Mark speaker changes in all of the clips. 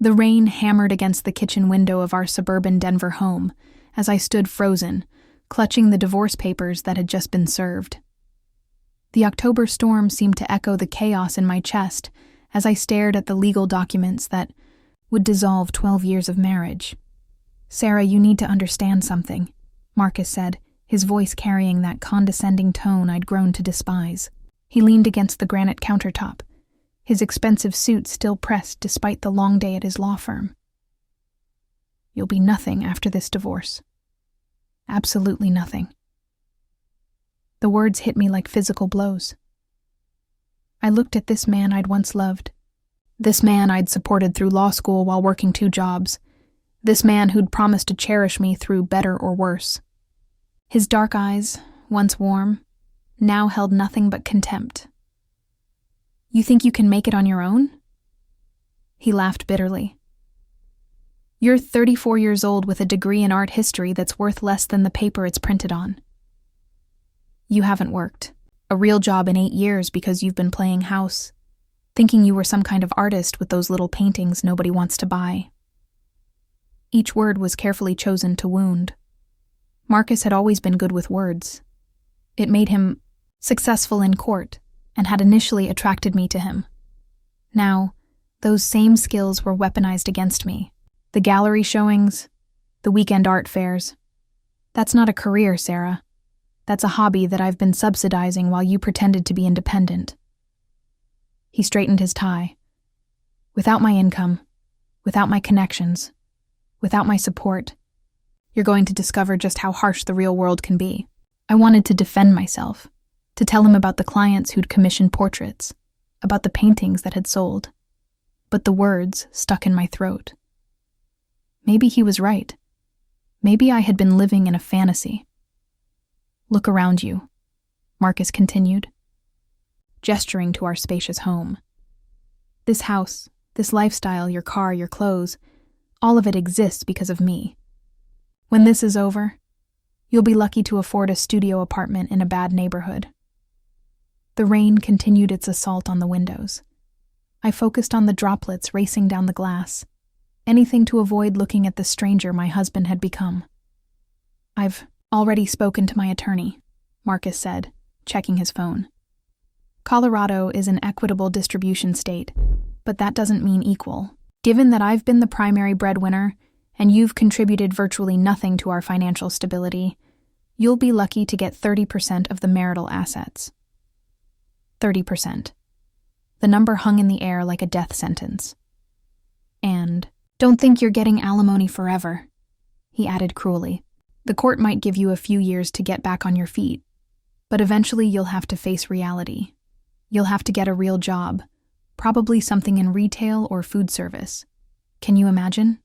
Speaker 1: The rain hammered against the kitchen window of our suburban Denver home as I stood frozen, clutching the divorce papers that had just been served. The October storm seemed to echo the chaos in my chest as I stared at the legal documents that would dissolve 12 years of marriage. "Sarah, you need to understand something," Marcus said, his voice carrying that condescending tone I'd grown to despise. He leaned against the granite countertop, his expensive suit still pressed despite the long day at his law firm. "You'll be nothing after this divorce. Absolutely nothing." The words hit me like physical blows. I looked at this man I'd once loved. This man I'd supported through law school while working 2 jobs. This man who'd promised to cherish me through better or worse. His dark eyes, once warm, now held nothing but contempt. "You think you can make it on your own?" He laughed bitterly. "You're 34 years old with a degree in art history that's worth less than the paper it's printed on. You haven't worked a real job in 8 years because you've been playing house, thinking you were some kind of artist with those little paintings nobody wants to buy." Each word was carefully chosen to wound. Marcus had always been good with words. It made him successful in court and had initially attracted me to him. Now, those same skills were weaponized against me. The gallery showings, the weekend art fairs. That's not a career, Sarah. That's a hobby that I've been subsidizing while you pretended to be independent. He straightened his tie. "Without my income, without my connections, without my support, you're going to discover just how harsh the real world can be." I wanted to defend myself, to tell him about the clients who'd commissioned portraits, about the paintings that had sold. But the words stuck in my throat. Maybe he was right. Maybe I had been living in a fantasy. "Look around you," Marcus continued, gesturing to our spacious home. "This house, this lifestyle, your car, your clothes, all of it exists because of me. When this is over, you'll be lucky to afford a studio apartment in a bad neighborhood." The rain continued its assault on the windows. I focused on the droplets racing down the glass, anything to avoid looking at the stranger my husband had become. "I've already spoken to my attorney," Marcus said, checking his phone. "Colorado is an equitable distribution state, but that doesn't mean equal. Given that I've been the primary breadwinner and you've contributed virtually nothing to our financial stability, you'll be lucky to get 30% of the marital assets." 30%. The number hung in the air like a death sentence. "And don't think you're getting alimony forever," he added cruelly. "The court might give you a few years to get back on your feet, but eventually you'll have to face reality. You'll have to get a real job, probably something in retail or food service. Can you imagine?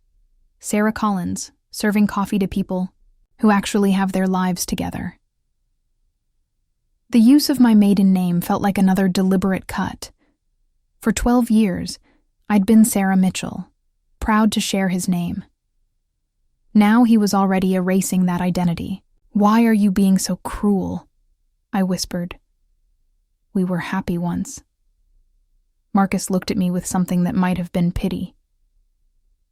Speaker 1: Sarah Collins, serving coffee to people who actually have their lives together." The use of my maiden name felt like another deliberate cut. For 12 years, I'd been Sarah Mitchell, proud to share his name. Now he was already erasing that identity. "Why are you being so cruel?" I whispered. "We were happy once." Marcus looked at me with something that might have been pity.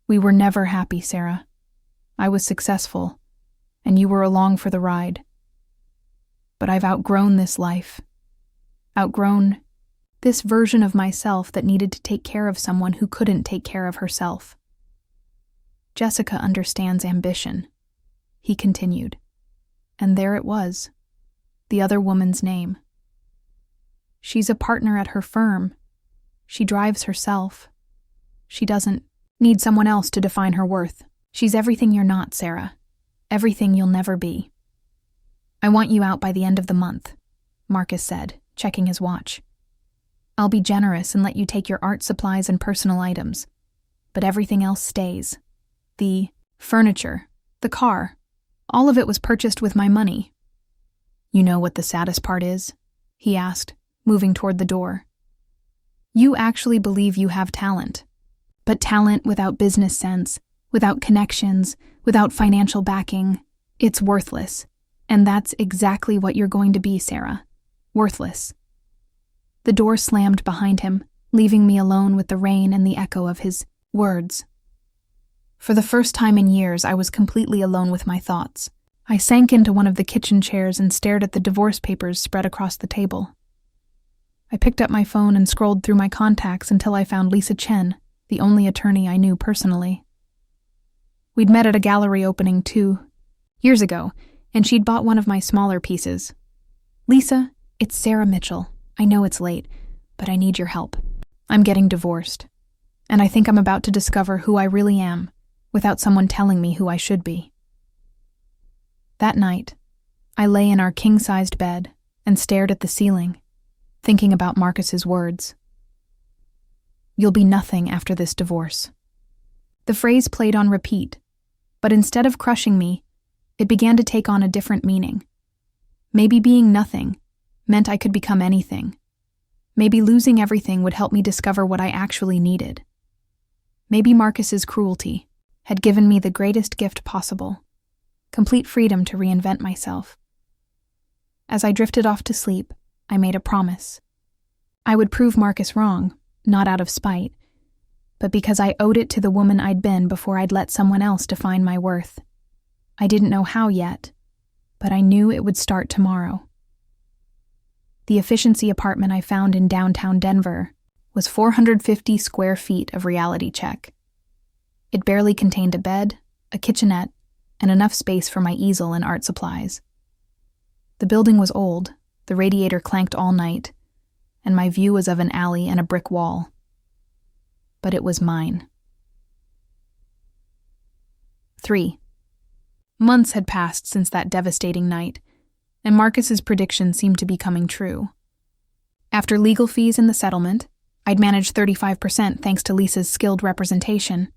Speaker 1: "We were never happy, Sarah. I was successful, and you were along for the ride. But I've outgrown this life. Outgrown this version of myself that needed to take care of someone who couldn't take care of herself. Jessica understands ambition," he continued. And there it was, the other woman's name. "She's a partner at her firm. She drives herself. She doesn't need someone else to define her worth. She's everything you're not, Sarah. Everything you'll never be." "I want you out by the end of the month," Marcus said, checking his watch. "I'll be generous and let you take your art supplies and personal items, but everything else stays. The furniture, the car, all of it was purchased with my money." "You know what the saddest part is?" he asked, moving toward the door. "You actually believe you have talent. But talent without business sense, without connections, without financial backing, it's worthless. And that's exactly what you're going to be, Sarah. Worthless." The door slammed behind him, leaving me alone with the rain and the echo of his words For the first time in years, I was completely alone with my thoughts. I sank into one of the kitchen chairs and stared at the divorce papers spread across the table. I picked up my phone and scrolled through my contacts until I found Lisa Chen, the only attorney I knew personally. We'd met at a gallery opening 2 years ago, and she'd bought one of my smaller pieces. "Lisa, it's Sarah Mitchell. I know it's late, but I need your help. I'm getting divorced, and I think I'm about to discover who I really am without someone telling me who I should be." That night, I lay in our king-sized bed and stared at the ceiling, thinking about Marcus's words. "You'll be nothing after this divorce." The phrase played on repeat, but instead of crushing me, it began to take on a different meaning. Maybe being nothing meant I could become anything. Maybe losing everything would help me discover what I actually needed. Maybe Marcus's cruelty had given me the greatest gift possible, complete freedom to reinvent myself. As I drifted off to sleep, I made a promise. I would prove Marcus wrong, not out of spite, but because I owed it to the woman I'd been before I'd let someone else define my worth. I didn't know how yet, but I knew it would start tomorrow. The efficiency apartment I found in downtown Denver was 450 square feet of reality check. It barely contained a bed, a kitchenette, and enough space for my easel and art supplies. The building was old, the radiator clanked all night, and my view was of an alley and a brick wall. But it was mine. 3. Months had passed since that devastating night, and Marcus's prediction seemed to be coming true. After legal fees and the settlement, I'd managed 35% thanks to Lisa's skilled representation.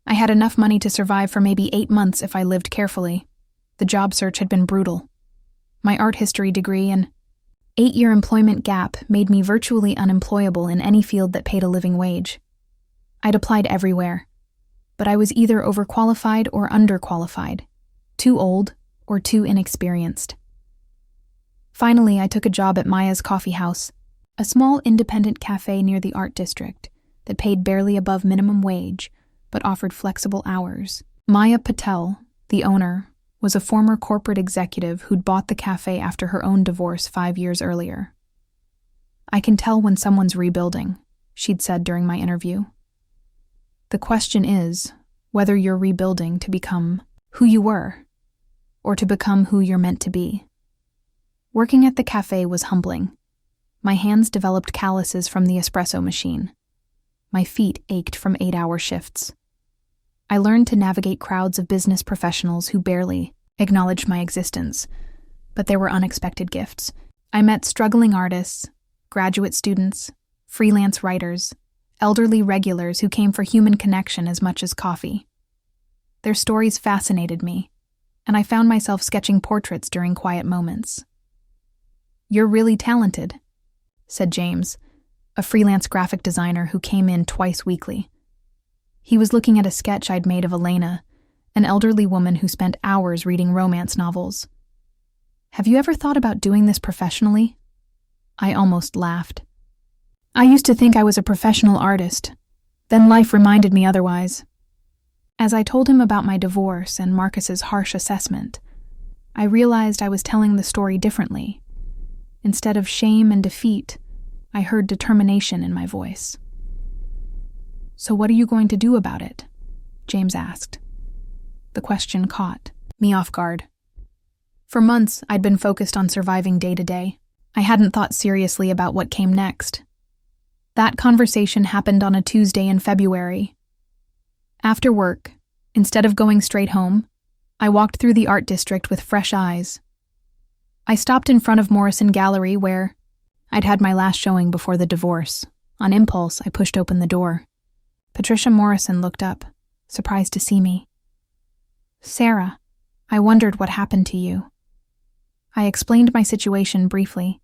Speaker 1: I had enough money to survive for maybe 8 months if I lived carefully. The job search had been brutal. My art history degree and 8-year employment gap made me virtually unemployable in any field that paid a living wage. I'd applied everywhere, but I was either overqualified or underqualified, too old or too inexperienced. Finally, I took a job at Maya's Coffee House, a small independent cafe near the art district that paid barely above minimum wage but offered flexible hours. Maya Patel, the owner, was a former corporate executive who'd bought the cafe after her own divorce 5 years earlier. "I can tell when someone's rebuilding," she'd said during my interview. "The question is whether you're rebuilding to become who you were or to become who you're meant to be." Working at the cafe was humbling. My hands developed calluses from the espresso machine. My feet ached from 8-hour shifts. I learned to navigate crowds of business professionals who barely acknowledged my existence, but there were unexpected gifts. I met struggling artists, graduate students, freelance writers, elderly regulars who came for human connection as much as coffee. Their stories fascinated me, and I found myself sketching portraits during quiet moments. "You're really talented," said James, a freelance graphic designer who came in twice weekly. He was looking at a sketch I'd made of Elena, an elderly woman who spent hours reading romance novels. "Have you ever thought about doing this professionally?" I almost laughed. I used to think I was a professional artist. Then life reminded me otherwise. As I told him about my divorce and Marcus's harsh assessment, I realized I was telling the story differently. Instead of shame and defeat, I heard determination in my voice. "So what are you going to do about it?" James asked. The question caught me off guard. For months, I'd been focused on surviving day to day. I hadn't thought seriously about what came next. That conversation happened on a Tuesday in February. After work, instead of going straight home, I walked through the art district with fresh eyes. I stopped in front of Morrison Gallery where I'd had my last showing before the divorce. On impulse, I pushed open the door. Patricia Morrison looked up, surprised to see me. "Sarah, I wondered what happened to you." I explained my situation briefly,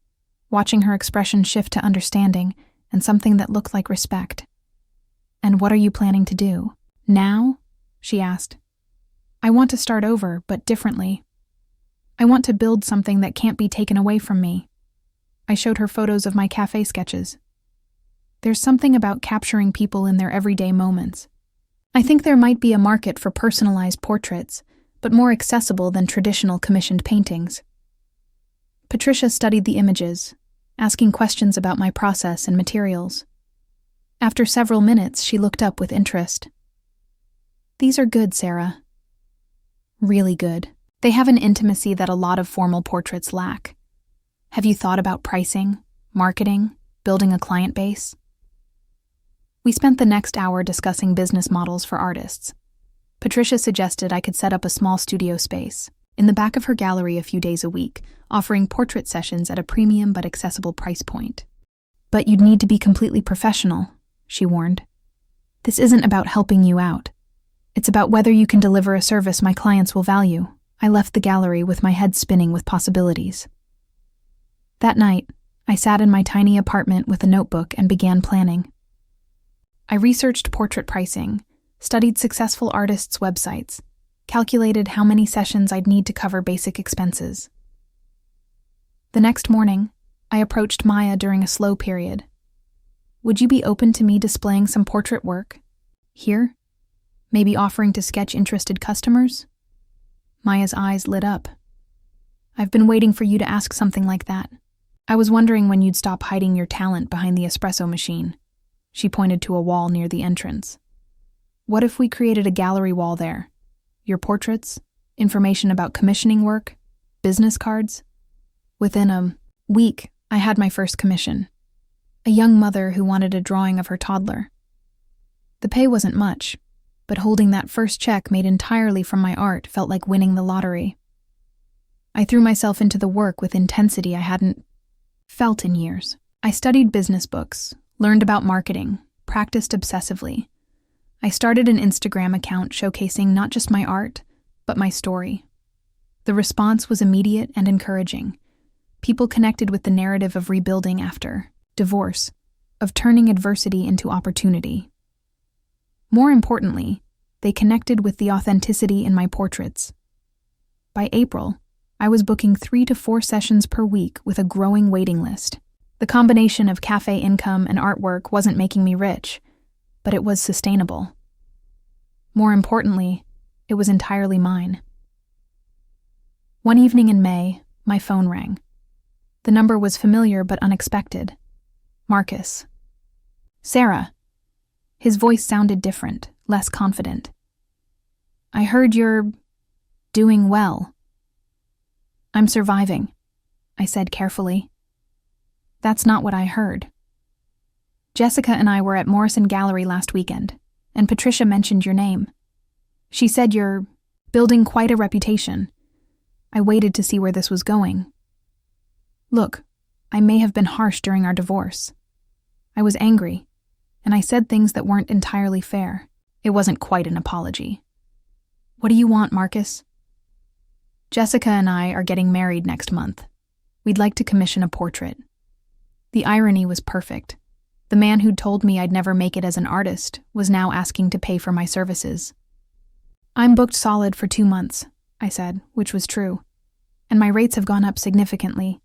Speaker 1: watching her expression shift to understanding and something that looked like respect. "And what are you planning to do? Now?" she asked. "I want to start over, but differently. I want to build something that can't be taken away from me." I showed her photos of my cafe sketches. "There's something about capturing people in their everyday moments. I think there might be a market for personalized portraits, but more accessible than traditional commissioned paintings. Patricia studied the images, asking questions about my process and materials. After several minutes, she looked up with interest. These are good, Sarah. Really good. They have an intimacy that a lot of formal portraits lack. Have you thought about pricing, marketing, building a client base? We spent the next hour discussing business models for artists. Patricia suggested I could set up a small studio space in the back of her gallery a few days a week, offering portrait sessions at a premium but accessible price point. But you'd need to be completely professional, she warned. This isn't about helping you out. It's about whether you can deliver a service my clients will value. I left the gallery with my head spinning with possibilities. That night, I sat in my tiny apartment with a notebook and began planning. I researched portrait pricing, studied successful artists' websites, calculated how many sessions I'd need to cover basic expenses. The next morning, I approached Maya during a slow period. Would you be open to me displaying some portrait work? Here? Maybe offering to sketch interested customers? Maya's eyes lit up. I've been waiting for you to ask something like that. I was wondering when you'd stop hiding your talent behind the espresso machine. She pointed to a wall near the entrance. What if we created a gallery wall there? Your portraits, information about commissioning work, business cards? Within a week, I had my first commission. A young mother who wanted a drawing of her toddler. The pay wasn't much, but holding that first check made entirely from my art felt like winning the lottery. I threw myself into the work with intensity I hadn't felt in years. I studied business books, learned about marketing, practiced obsessively. I started an Instagram account showcasing not just my art, but my story. The response was immediate and encouraging. People connected with the narrative of rebuilding after divorce, of turning adversity into opportunity. More importantly, they connected with the authenticity in my portraits. By April, I was booking 3 to 4 sessions per week with a growing waiting list. The combination of cafe income and artwork wasn't making me rich, but it was sustainable. More importantly, it was entirely mine. One evening in May, my phone rang. The number was familiar but unexpected. Marcus. Sarah. His voice sounded different, less confident. I heard you're doing well. I'm surviving, I said carefully. That's not what I heard. Jessica and I were at Morrison Gallery last weekend, and Patricia mentioned your name. She said you're building quite a reputation. I waited to see where this was going. Look, I may have been harsh during our divorce. I was angry, and I said things that weren't entirely fair. It wasn't quite an apology. What do you want, Marcus? Jessica and I are getting married next month. We'd like to commission a portrait. The irony was perfect. The man who'd told me I'd never make it as an artist was now asking to pay for my services. I'm booked solid for 2 months, I said, which was true. And my rates have gone up significantly.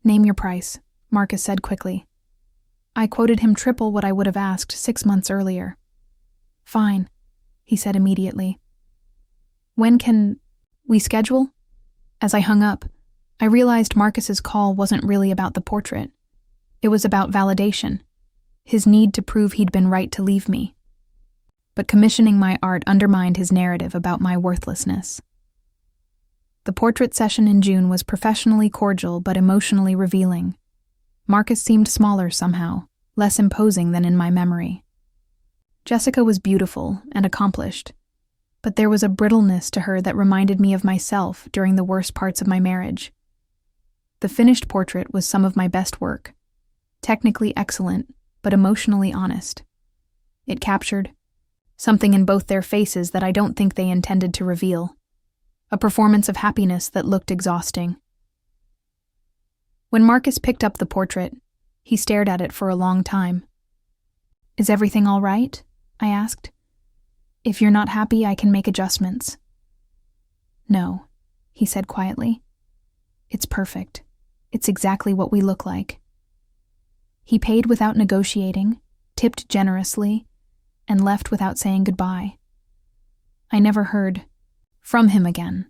Speaker 1: Name your price, Marcus said quickly. I quoted him triple what I would have asked 6 months earlier. Fine, he said immediately. When can we schedule? As I hung up, I realized Marcus's call wasn't really about the portrait. It was about validation, his need to prove he'd been right to leave me. But commissioning my art undermined his narrative about my worthlessness. The portrait session in June was professionally cordial but emotionally revealing. Marcus seemed smaller somehow, less imposing than in my memory. Jessica was beautiful and accomplished, but there was a brittleness to her that reminded me of myself during the worst parts of my marriage. The finished portrait was some of my best work, technically excellent, but emotionally honest. It captured something in both their faces that I don't think they intended to reveal, a performance of happiness that looked exhausting. When Marcus picked up the portrait, he stared at it for a long time. Is everything all right? I asked. If you're not happy, I can make adjustments. No, he said quietly. It's perfect. It's exactly what we look like. He paid without negotiating, tipped generously, and left without saying goodbye. I never heard from him again.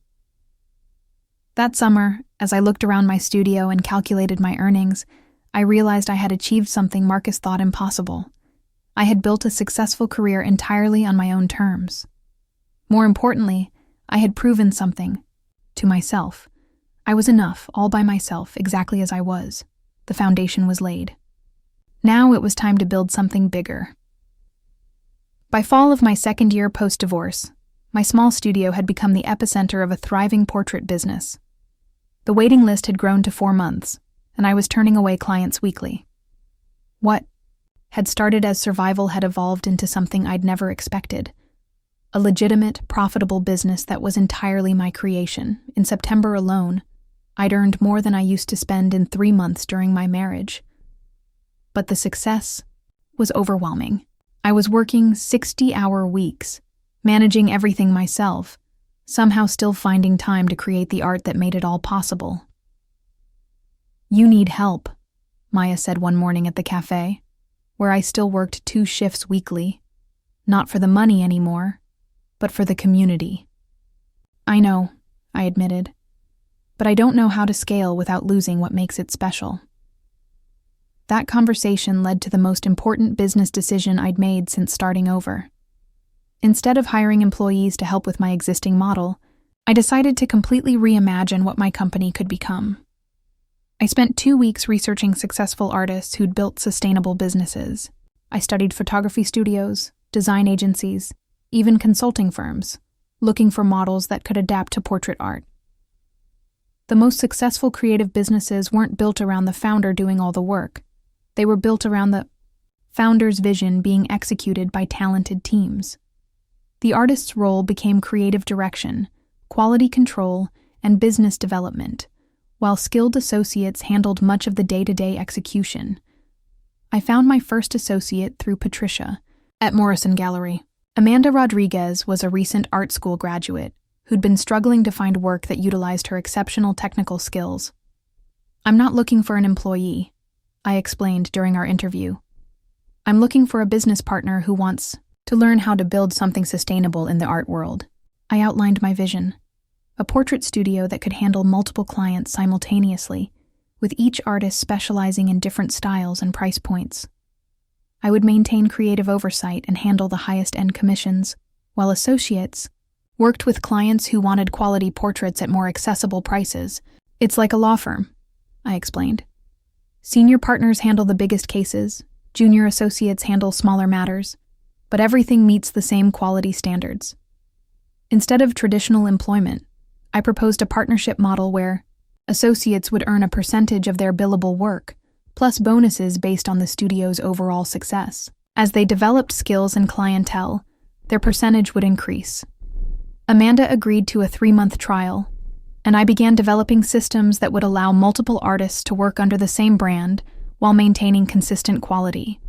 Speaker 1: That summer, as I looked around my studio and calculated my earnings, I realized I had achieved something Marcus thought impossible. I had built a successful career entirely on my own terms. More importantly, I had proven something to myself. I was enough, all by myself, exactly as I was. The foundation was laid. Now it was time to build something bigger. By fall of my second year post-divorce, my small studio had become the epicenter of a thriving portrait business. The waiting list had grown to 4 months, and I was turning away clients weekly. What had started as survival had evolved into something I'd never expected. A legitimate, profitable business that was entirely my creation. In September alone, I'd earned more than I used to spend in 3 months during my marriage. But the success was overwhelming. I was working 60-hour weeks, managing everything myself, somehow still finding time to create the art that made it all possible. "You need help," Maya said one morning at the cafe, where I still worked 2 shifts weekly, not for the money anymore, but for the community. "I know," I admitted, "but I don't know how to scale without losing what makes it special." That conversation led to the most important business decision I'd made since starting over. Instead of hiring employees to help with my existing model, I decided to completely reimagine what my company could become. I spent 2 weeks researching successful artists who'd built sustainable businesses. I studied photography studios, design agencies, even consulting firms, looking for models that could adapt to portrait art. The most successful creative businesses weren't built around the founder doing all the work. They were built around the founder's vision being executed by talented teams. The artist's role became creative direction, quality control, and business development, while skilled associates handled much of the day-to-day execution. I found my first associate through Patricia at Morrison Gallery. Amanda Rodriguez was a recent art school graduate who'd been struggling to find work that utilized her exceptional technical skills. "I'm not looking for an employee," I explained during our interview. "I'm looking for a business partner who wants to learn how to build something sustainable in the art world." I outlined my vision: a portrait studio that could handle multiple clients simultaneously, with each artist specializing in different styles and price points. I would maintain creative oversight and handle the highest-end commissions, while associates worked with clients who wanted quality portraits at more accessible prices. "It's like a law firm," I explained. "Senior partners handle the biggest cases, junior associates handle smaller matters, but everything meets the same quality standards." Instead of traditional employment, I proposed a partnership model where associates would earn a percentage of their billable work, plus bonuses based on the studio's overall success. As they developed skills and clientele, their percentage would increase. Amanda agreed to a 3-month trial, and I began developing systems that would allow multiple artists to work under the same brand while maintaining consistent quality.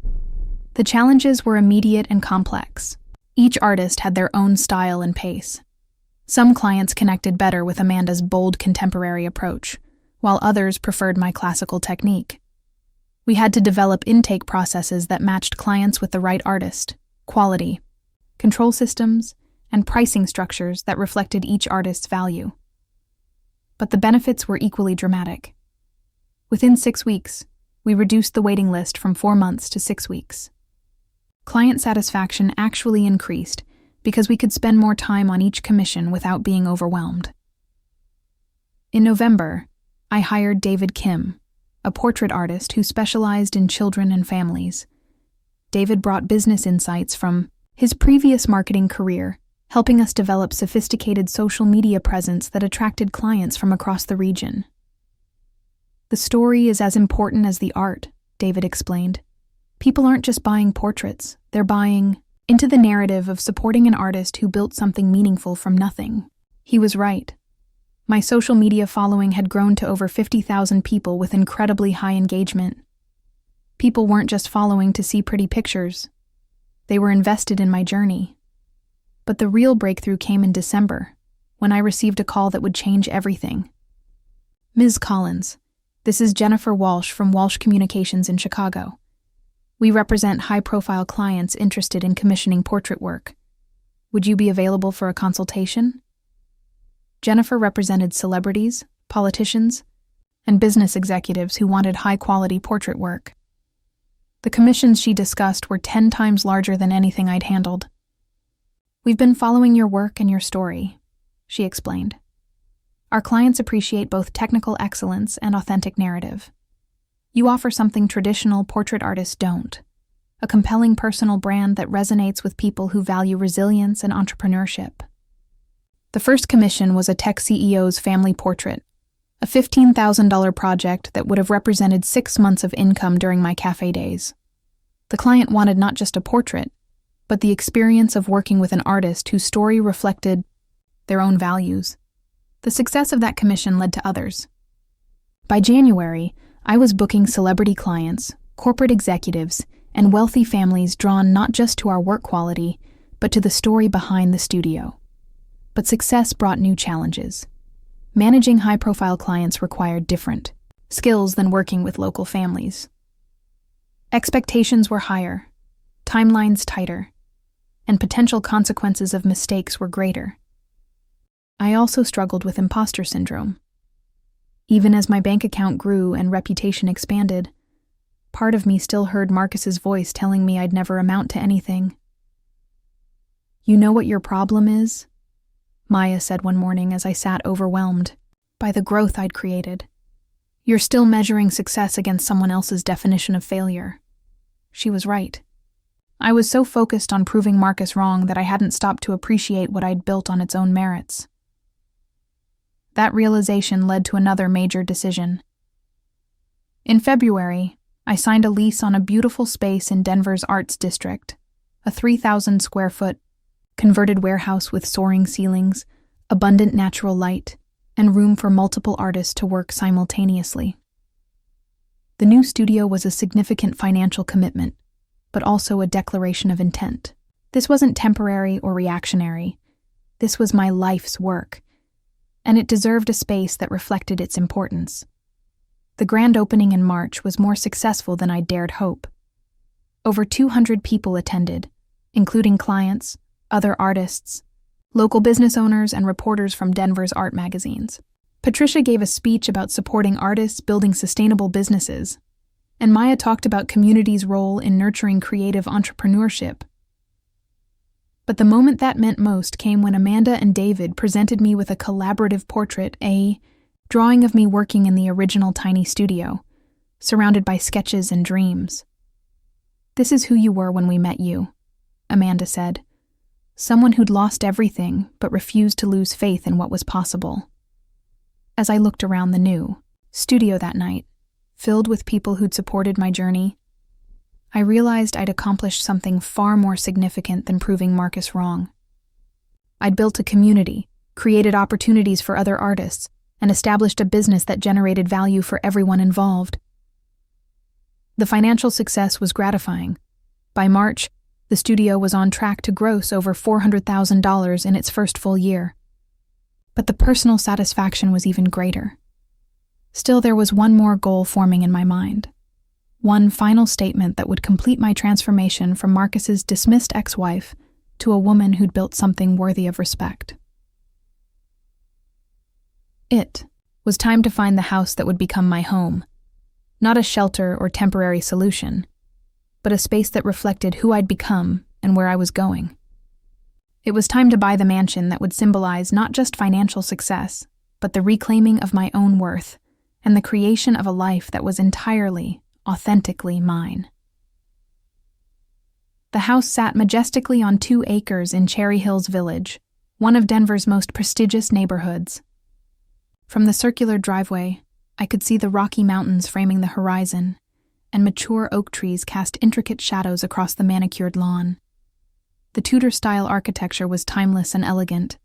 Speaker 1: The challenges were immediate and complex. Each artist had their own style and pace. Some clients connected better with Amanda's bold contemporary approach, while others preferred my classical technique. We had to develop intake processes that matched clients with the right artist, quality, control systems, and pricing structures that reflected each artist's value. But the benefits were equally dramatic. Within 6 weeks, we reduced the waiting list from 4 months to 6 weeks. Client satisfaction actually increased because we could spend more time on each commission without being overwhelmed. In November, I hired David Kim, a portrait artist who specialized in children and families. David brought business insights from his previous marketing career, helping us develop sophisticated social media presence that attracted clients from across the region. "The story is as important as the art," David explained. "People aren't just buying portraits, they're buying into the narrative of supporting an artist who built something meaningful from nothing." He was right. My social media following had grown to over 50,000 people with incredibly high engagement. People weren't just following to see pretty pictures. They were invested in my journey. But the real breakthrough came in December, when I received a call that would change everything. "Ms. Collins, this is Jennifer Walsh from Walsh Communications in Chicago. We represent high-profile clients interested in commissioning portrait work. Would you be available for a consultation? Jennifer represented celebrities, politicians, and business executives who wanted high-quality portrait work. The commissions she discussed were 10 times larger than anything I'd handled. We've been following your work and your story, she explained. Our clients appreciate both technical excellence and authentic narrative. You offer something traditional portrait artists don't, a compelling personal brand that resonates with people who value resilience and entrepreneurship. The first commission was a tech CEO's family portrait, a $15,000 project that would have represented 6 months of income during my cafe days. The client wanted not just a portrait, but the experience of working with an artist whose story reflected their own values. The success of that commission led to others. By January, I was booking celebrity clients, corporate executives, and wealthy families drawn not just to our work quality, but to the story behind the studio. But success brought new challenges. Managing high-profile clients required different skills than working with local families. Expectations were higher, timelines tighter, and potential consequences of mistakes were greater. I also struggled with imposter syndrome. Even as my bank account grew and reputation expanded, part of me still heard Marcus's voice telling me I'd never amount to anything. "You know what your problem is?" Maya said one morning as I sat overwhelmed by the growth I'd created. "You're still measuring success against someone else's definition of failure." She was right. I was so focused on proving Marcus wrong that I hadn't stopped to appreciate what I'd built on its own merits. That realization led to another major decision. In February, I signed a lease on a beautiful space in Denver's Arts District, a 3,000 square foot converted warehouse with soaring ceilings, abundant natural light, and room for multiple artists to work simultaneously. The new studio was a significant financial commitment, but also a declaration of intent. This wasn't temporary or reactionary. This was my life's work, and it deserved a space that reflected its importance. The grand opening in March was more successful than I dared hope. Over 200 people attended, including clients, other artists, local business owners, and reporters from Denver's art magazines. Patricia gave a speech about supporting artists building sustainable businesses, and Maya talked about community's role in nurturing creative entrepreneurship. But the moment that meant most came when Amanda and David presented me with a collaborative portrait, a drawing of me working in the original tiny studio, surrounded by sketches and dreams. "This is who you were when we met you," Amanda said. "Someone who'd lost everything but refused to lose faith in what was possible." As I looked around the new studio that night, filled with people who'd supported my journey, I realized I'd accomplished something far more significant than proving Marcus wrong. I'd built a community, created opportunities for other artists, and established a business that generated value for everyone involved. The financial success was gratifying. By March, the studio was on track to gross over $400,000 in its first full year. But the personal satisfaction was even greater. Still, there was one more goal forming in my mind. One final statement that would complete my transformation from Marcus's dismissed ex-wife to a woman who'd built something worthy of respect. It was time to find the house that would become my home. Not a shelter or temporary solution, but a space that reflected who I'd become and where I was going. It was time to buy the mansion that would symbolize not just financial success, but the reclaiming of my own worth and the creation of a life that was entirely, authentically mine. The house sat majestically on 2 acres in Cherry Hills Village, one of Denver's most prestigious neighborhoods. From the circular driveway, I could see the Rocky Mountains framing the horizon, and mature oak trees cast intricate shadows across the manicured lawn. The Tudor-style architecture was timeless and elegant,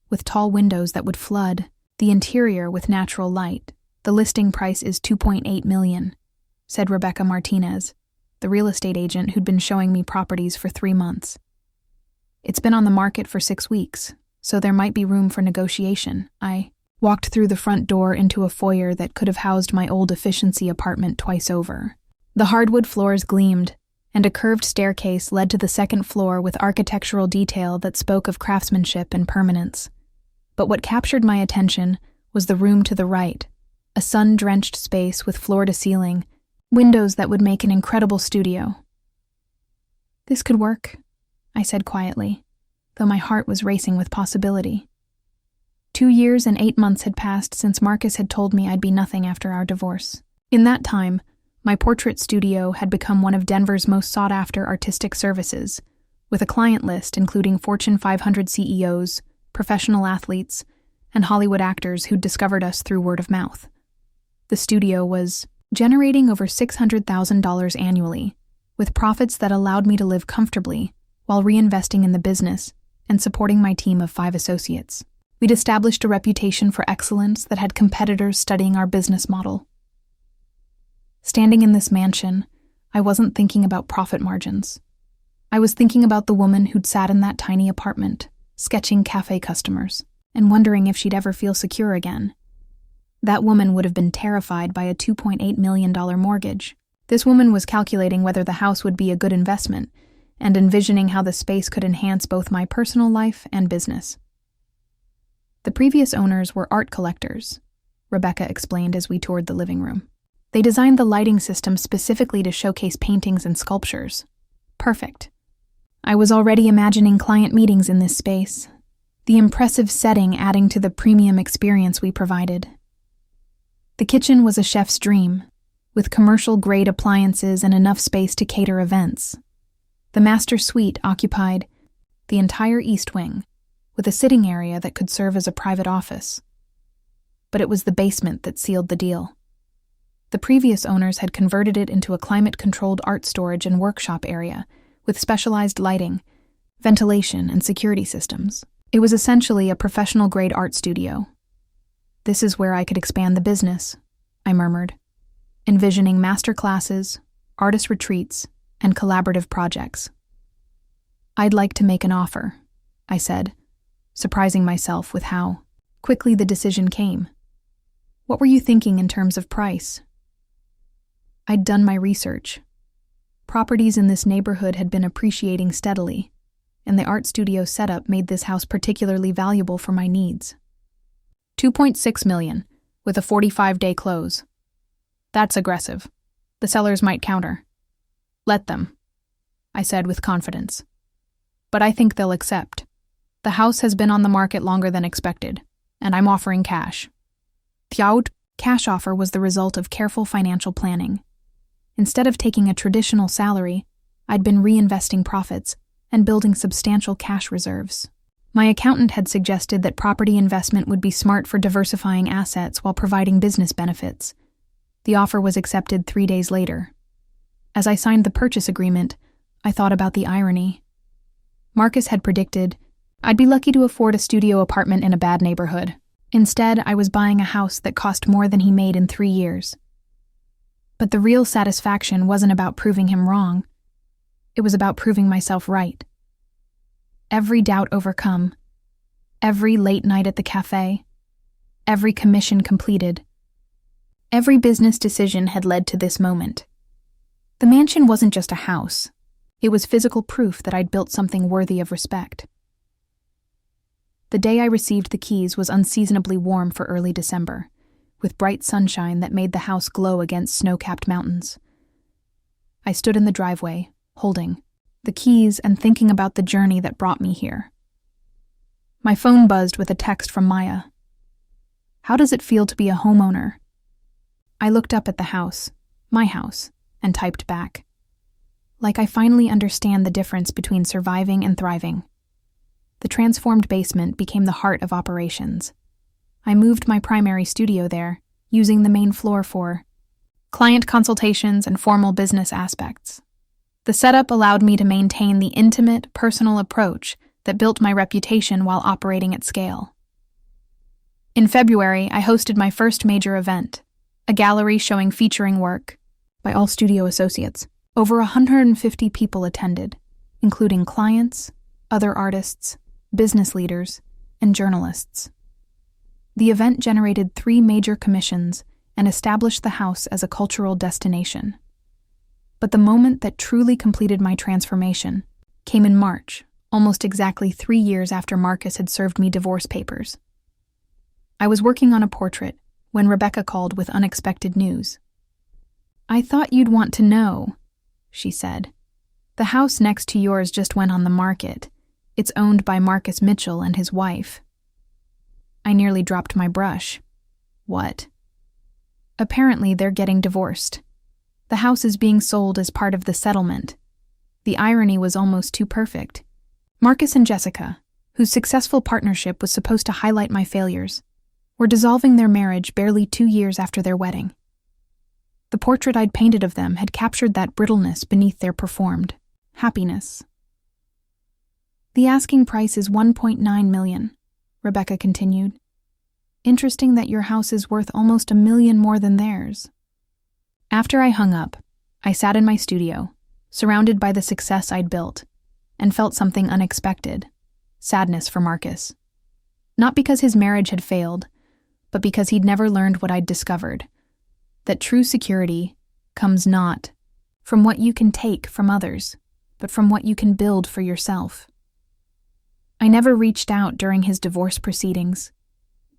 Speaker 1: with tall windows that would flood the interior with natural light. "The listing price is $2.8 million, said Rebecca Martinez, the real estate agent who'd been showing me properties for 3 months. "It's been on the market for 6 weeks, so there might be room for negotiation." I walked through the front door into a foyer that could have housed my old efficiency apartment twice over. The hardwood floors gleamed, and a curved staircase led to the second floor with architectural detail that spoke of craftsmanship and permanence. But what captured my attention was the room to the right, a sun-drenched space with floor-to-ceiling, windows that would make an incredible studio. "This could work," I said quietly, though my heart was racing with possibility. 2 years and 8 months had passed since Marcus had told me I'd be nothing after our divorce. In that time, my portrait studio had become one of Denver's most sought-after artistic services, with a client list including Fortune 500 CEOs, professional athletes, and Hollywood actors who'd discovered us through word of mouth. The studio was generating over $600,000 annually, with profits that allowed me to live comfortably while reinvesting in the business and supporting my team of 5 associates. We'd established a reputation for excellence that had competitors studying our business model. Standing in this mansion, I wasn't thinking about profit margins. I was thinking about the woman who'd sat in that tiny apartment, sketching cafe customers, and wondering if she'd ever feel secure again. That woman would have been terrified by a $2.8 million mortgage. This woman was calculating whether the house would be a good investment and envisioning how the space could enhance both my personal life and business. The previous owners were art collectors, Rebecca explained as we toured the living room. They designed the lighting system specifically to showcase paintings and sculptures. Perfect. I was already imagining client meetings in this space, the impressive setting adding to the premium experience we provided. The kitchen was a chef's dream, with commercial-grade appliances and enough space to cater events. The master suite occupied the entire east wing, with a sitting area that could serve as a private office. But it was the basement that sealed the deal. The previous owners had converted it into a climate-controlled art storage and workshop area, with specialized lighting, ventilation, and security systems. It was essentially a professional-grade art studio. "This is where I could expand the business," I murmured, envisioning master classes, artist retreats, and collaborative projects. "I'd like to make an offer," I said, surprising myself with how quickly the decision came. "What were you thinking in terms of price?" I'd done my research. Properties in this neighborhood had been appreciating steadily, and the art studio setup made this house particularly valuable for my needs. $2.6 million, with a 45-day close. That's aggressive. The sellers might counter. "Let them," I said with confidence. "But I think they'll accept. The house has been on the market longer than expected, and I'm offering cash." The cash offer was the result of careful financial planning. Instead of taking a traditional salary, I'd been reinvesting profits and building substantial cash reserves. My accountant had suggested that property investment would be smart for diversifying assets while providing business benefits. The offer was accepted 3 days later. As I signed the purchase agreement, I thought about the irony. Marcus had predicted I'd be lucky to afford a studio apartment in a bad neighborhood. Instead, I was buying a house that cost more than he made in 3 years. But the real satisfaction wasn't about proving him wrong. It was about proving myself right. Every doubt overcome, every late night at the cafe, every commission completed. Every business decision had led to this moment. The mansion wasn't just a house. It was physical proof that I'd built something worthy of respect. The day I received the keys was unseasonably warm for early December, with bright sunshine that made the house glow against snow-capped mountains. I stood in the driveway, holding the keys and thinking about the journey that brought me here. My phone buzzed with a text from Maya. "How does it feel to be a homeowner?" I looked up at the house, my house, and typed back. "Like I finally understand the difference between surviving and thriving." The transformed basement became the heart of operations. I moved my primary studio there, using the main floor for client consultations and formal business aspects. The setup allowed me to maintain the intimate, personal approach that built my reputation while operating at scale. In February, I hosted my first major event, a gallery showing featuring work by all studio associates. Over 150 people attended, including clients, other artists, business leaders, and journalists. The event generated 3 major commissions and established the house as a cultural destination. But the moment that truly completed my transformation came in March, almost exactly 3 years after Marcus had served me divorce papers. I was working on a portrait when Rebecca called with unexpected news. "I thought you'd want to know," she said. "The house next to yours just went on the market. It's owned by Marcus Mitchell and his wife." I nearly dropped my brush. What? Apparently, they're getting divorced. The house is being sold as part of the settlement. The irony was almost too perfect. Marcus and Jessica, whose successful partnership was supposed to highlight my failures, were dissolving their marriage barely 2 years after their wedding. The portrait I'd painted of them had captured that brittleness beneath their performed happiness. "The asking price is $1.9 million, Rebecca continued. "Interesting that your house is worth almost $1 million more than theirs." After I hung up, I sat in my studio, surrounded by the success I'd built, and felt something unexpected: sadness for Marcus. Not because his marriage had failed, but because he'd never learned what I'd discovered: that true security comes not from what you can take from others, but from what you can build for yourself. I never reached out during his divorce proceedings,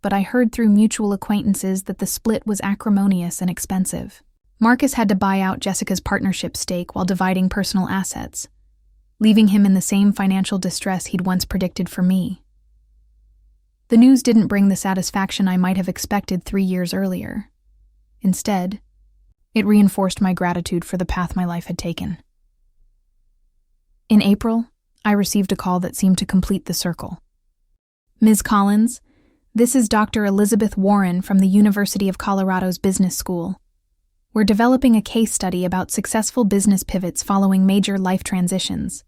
Speaker 1: but I heard through mutual acquaintances that the split was acrimonious and expensive. Marcus had to buy out Jessica's partnership stake while dividing personal assets, leaving him in the same financial distress he'd once predicted for me. The news didn't bring the satisfaction I might have expected 3 years earlier. Instead, it reinforced my gratitude for the path my life had taken. In April, I received a call that seemed to complete the circle. "Ms. Collins, this is Dr. Elizabeth Warren from the University of Colorado's Business School. We're developing a case study about successful business pivots following major life transitions.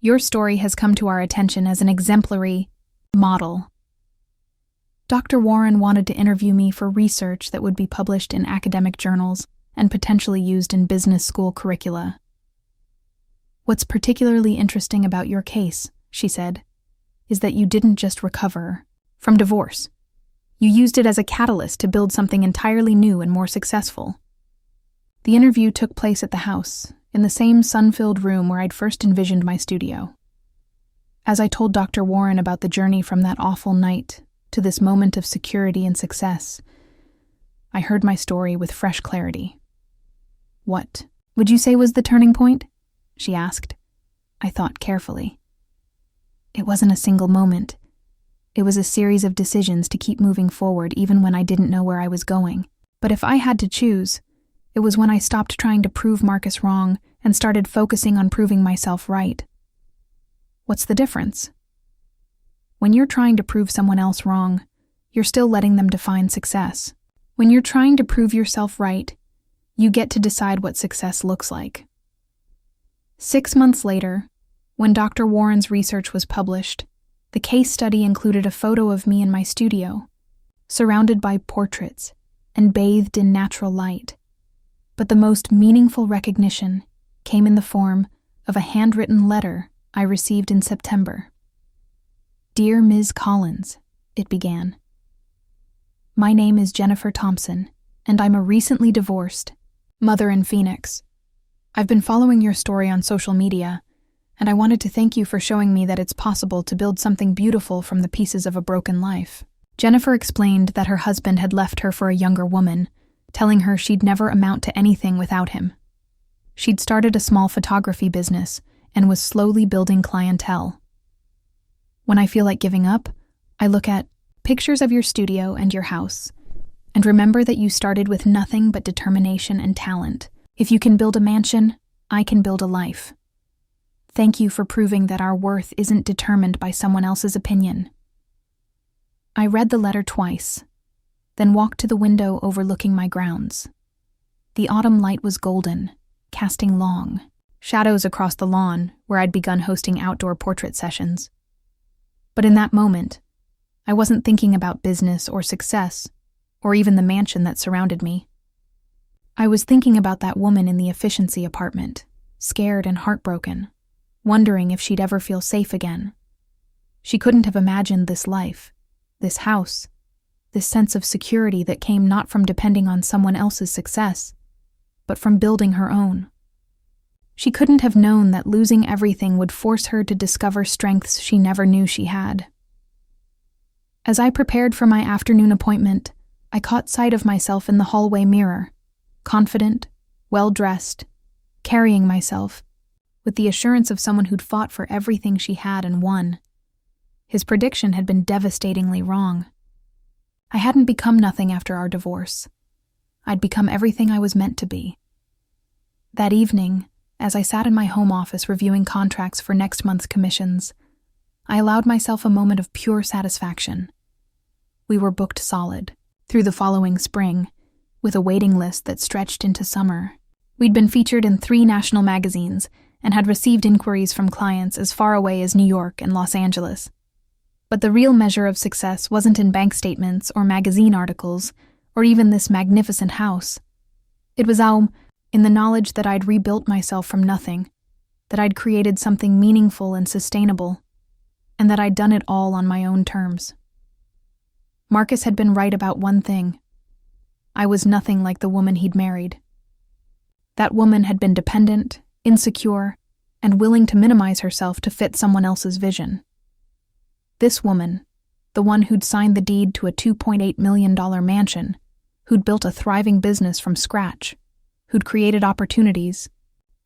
Speaker 1: Your story has come to our attention as an exemplary model." Dr. Warren wanted to interview me for research that would be published in academic journals and potentially used in business school curricula. "What's particularly interesting about your case," she said, "is that you didn't just recover from divorce. You used it as a catalyst to build something entirely new and more successful." The interview took place at the house, in the same sun-filled room where I'd first envisioned my studio. As I told Dr. Warren about the journey from that awful night to this moment of security and success, I heard my story with fresh clarity. "What would you say was the turning point?" she asked. I thought carefully. It wasn't a single moment. It was a series of decisions to keep moving forward even when I didn't know where I was going. But if I had to choose, it was when I stopped trying to prove Marcus wrong and started focusing on proving myself right. What's the difference? When you're trying to prove someone else wrong, you're still letting them define success. When you're trying to prove yourself right, you get to decide what success looks like. 6 months later, when Dr. Warren's research was published, the case study included a photo of me in my studio, surrounded by portraits and bathed in natural light. But the most meaningful recognition came in the form of a handwritten letter I received in September. "Dear Ms. Collins," it began. "My name is Jennifer Thompson, and I'm a recently divorced mother in Phoenix. I've been following your story on social media, and I wanted to thank you for showing me that it's possible to build something beautiful from the pieces of a broken life." Jennifer explained that her husband had left her for a younger woman, telling her she'd never amount to anything without him. She'd started a small photography business and was slowly building clientele. "When I feel like giving up, I look at pictures of your studio and your house, and remember that you started with nothing but determination and talent. If you can build a mansion, I can build a life. Thank you for proving that our worth isn't determined by someone else's opinion." I read the letter twice, then walked to the window overlooking my grounds. The autumn light was golden, casting long shadows across the lawn where I'd begun hosting outdoor portrait sessions. But in that moment, I wasn't thinking about business or success, or even the mansion that surrounded me. I was thinking about that woman in the efficiency apartment, scared and heartbroken, wondering if she'd ever feel safe again. She couldn't have imagined this life, this house, this sense of security that came not from depending on someone else's success, but from building her own. She couldn't have known that losing everything would force her to discover strengths she never knew she had. As I prepared for my afternoon appointment, I caught sight of myself in the hallway mirror, confident, well-dressed, carrying myself, with the assurance of someone who'd fought for everything she had and won. His prediction had been devastatingly wrong. I hadn't become nothing after our divorce. I'd become everything I was meant to be. That evening, as I sat in my home office reviewing contracts for next month's commissions, I allowed myself a moment of pure satisfaction. We were booked solid, through the following spring, with a waiting list that stretched into summer. We'd been featured in 3 national magazines and had received inquiries from clients as far away as New York and Los Angeles. But the real measure of success wasn't in bank statements or magazine articles, or even this magnificent house. It was in the knowledge that I'd rebuilt myself from nothing, that I'd created something meaningful and sustainable, and that I'd done it all on my own terms. Marcus had been right about one thing. I was nothing like the woman he'd married. That woman had been dependent, insecure, and willing to minimize herself to fit someone else's vision. This woman, the one who'd signed the deed to a $2.8 million mansion, who'd built a thriving business from scratch, who'd created opportunities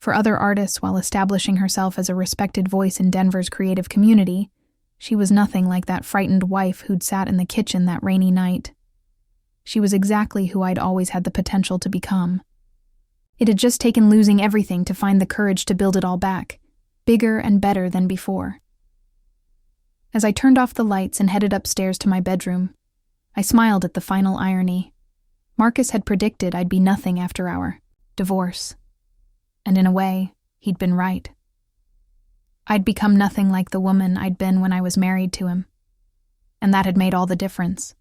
Speaker 1: for other artists while establishing herself as a respected voice in Denver's creative community, she was nothing like that frightened wife who'd sat in the kitchen that rainy night. She was exactly who I'd always had the potential to become. It had just taken losing everything to find the courage to build it all back, bigger and better than before. As I turned off the lights and headed upstairs to my bedroom, I smiled at the final irony. Marcus had predicted I'd be nothing after our divorce. And in a way, he'd been right. I'd become nothing like the woman I'd been when I was married to him. And that had made all the difference.